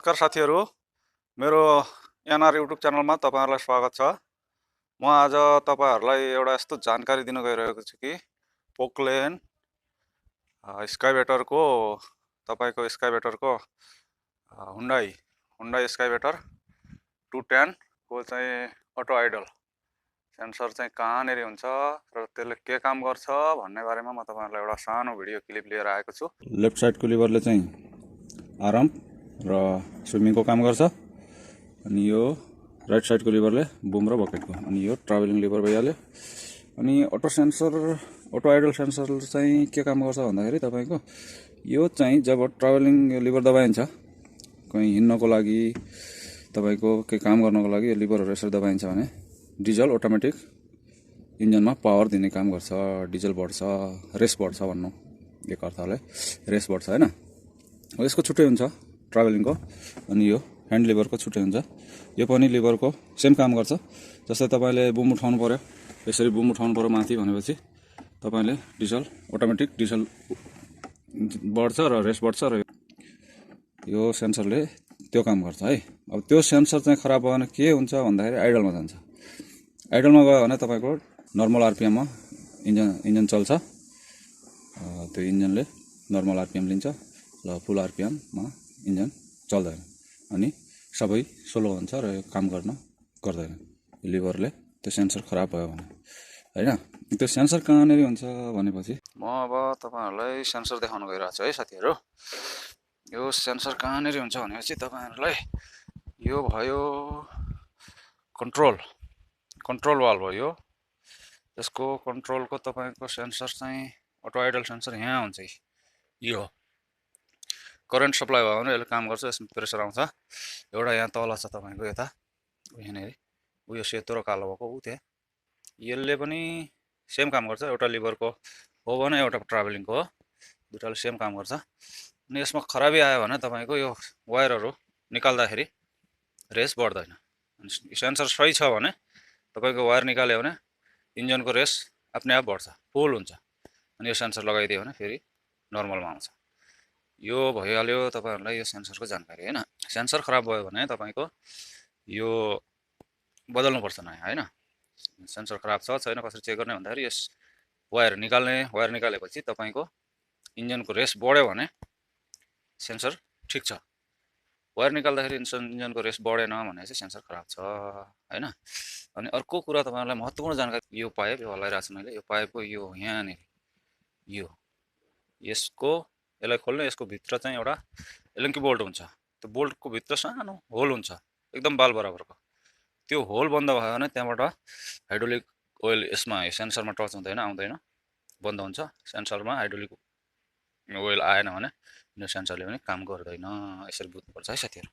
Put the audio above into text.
नमस्कार साथीहरु, मेरो एनआर युट्युब च्यानलमा तपाईहरुलाई स्वागत छ। म आज तपाईहरुलाई एउटा यस्तो जानकारी दिन गइरहेको छु कि पोकलेन एक्सकाभेटरको तपाईको एक्सकाभेटरको हुन्डाई एक्सकाभेटर 210 को चाहिँ अटो आइडल सेन्सर चाहिँ कहाँनेरि हुन्छ र त्यसले के काम गर्छ भन्ने बारेमा म तपाईहरुलाई एउटा सानो भिडियो क्लिप लिएर आएको छु। लेफ्ट साइडको लिभरले चाहिँ आराम र स्विमिङ को काम गर्छ अनि यो राइट साइड को लिभरले बुम र बकेट को अनि यो ट्राभलिङ लिभर भइहाल्यो। अनि अटो आइडल सेन्सर चाहिँ के काम गर्छ भन्दाखेरि तपाईको यो चाहिँ जब ट्राभलिङ लिभर दबाइन्छ कहीं हिँड्नको लागि तपाईको के काम गर्नको लागि यो लिभरहरु यसरी दबाइन्छ भने डिजल अटोमेटिक इन्जिनमा पावर दिने काम गर्छ। डिजल बढ्छ, रेस बढ्छ भन्नु एक अर्थले रेस बढ्छ हैन। यसको छुट्टै हुन्छ ट्राभलिङ को अनि यो ह्यान्ड लिभर को छुट्टै हुन्छ। यो पनि लिभर को सेम काम गर्छ। जस्तै तपाईले बुम उठाउनु पर्यो, यसरी बुम उठाउनु पर्यो माथि भनेपछि तपाईले डिजल अटोमेटिक डिजल बढ्छ र रेस बढ्छ र यो सेन्सरले त्यो काम गर्छ है। अब त्यो सेन्सर चाहिँ खराब भयो भने के हुन्छ भन्दाखेरि आइडलमा जान्छ। आइडलमा गयो भने तपाईको नर्मल आरपीएम मा इन्जिन चल्छ। त्यो इन्जिनले नर्मल आरपीएम लिन्छ र फुल आरपीएम मा इन्जिन चल्दैन अनि सबै स्लो हुन्छ र काम गर्दैन लिभरले त्यो सेन्सर खराब भयो भने हैन। त्यो सेन्सर कहाँनेरि हुन्छ भनेपछि म अब तपाईहरुलाई सेन्सर देखाउन गइरहेको छु है साथीहरु। यो सेन्सर कहाँनेरि हुन्छ भनेपछि तपाईहरुलाई यो भयो कन्ट्रोल वाल्भ हो। यो यसको कन्ट्रोल को तपाईको सेन्सर चाहिँ अटो आइडल सेन्सर यहाँ हुन्छ। यो करेन्ट सप्लाई भयो भने यसले काम गर्छ। यसमा प्रेसर आउँछ एउटा यहाँ तल छ तपाईको यता यहाँनेरि उयो सेतो र कालो भएको उ त्यहाँ यसले पनि सेम काम गर्छ। एउटा लिभरको हो भने एउटा ट्राभलिङको हो, दुईटाले सेम काम गर्छ। अनि यसमा खराबी आयो भने तपाईको यो वायरहरु निकाल्दाखेरि रेस बढ्दैन। अनि सेन्सर सही छ भने तपाईको वायर निकाल्यो भने इन्जिनको रेस आफ्नै आप बढ्छ, फुल हुन्छ। अनि यो सेन्सर लगाइदियो भने फेरि नर्मलमा आउँछ। यो भइहाल्यो तपाईहरुलाई यो सेन्सरको जानकारी हैन। सेन्सर खराब भयो भने तपाईको यो बदल्नु पर्छ नयाँ हैन। सेन्सर खराब छ छैन कसरी चेक गर्ने भन्दाखेरि यस वायर निकालेपछि तपाईको इन्जिनको रेस बढ्यो भने सेन्सर ठीक छ। वायर निकाल्दाखेरि इन्जिनको रेस बढेन भने चाहिँ सेन्सर खराब छ हैन। अनि अर्को कुरा तपाईहरुलाई महत्त्वपूर्ण जानकारी यो पाइप यो हल्लाइराछु मैले यो पाइपको यो यहाँ नि यो यसलाई खोल्ने यसको भित्र चाहिँ एउटा एलङ्की बोल्ट हुन्छ। त्यो बोल्टको भित्र सानो होल हुन्छ एकदम बाल बराबरको। त्यो होल बन्द भयो भने त्यहाँबाट हाइड्रोलिक ओइल यसमा सेन्सरमा टच आउँदैन बन्द हुन्छ। सेन्सरमा हाइड्रोलिक ओइल आएन भने यो सेन्सरले पनि काम गर्दैन। यसरी बुझ्नुपर्छ है साथीहरु।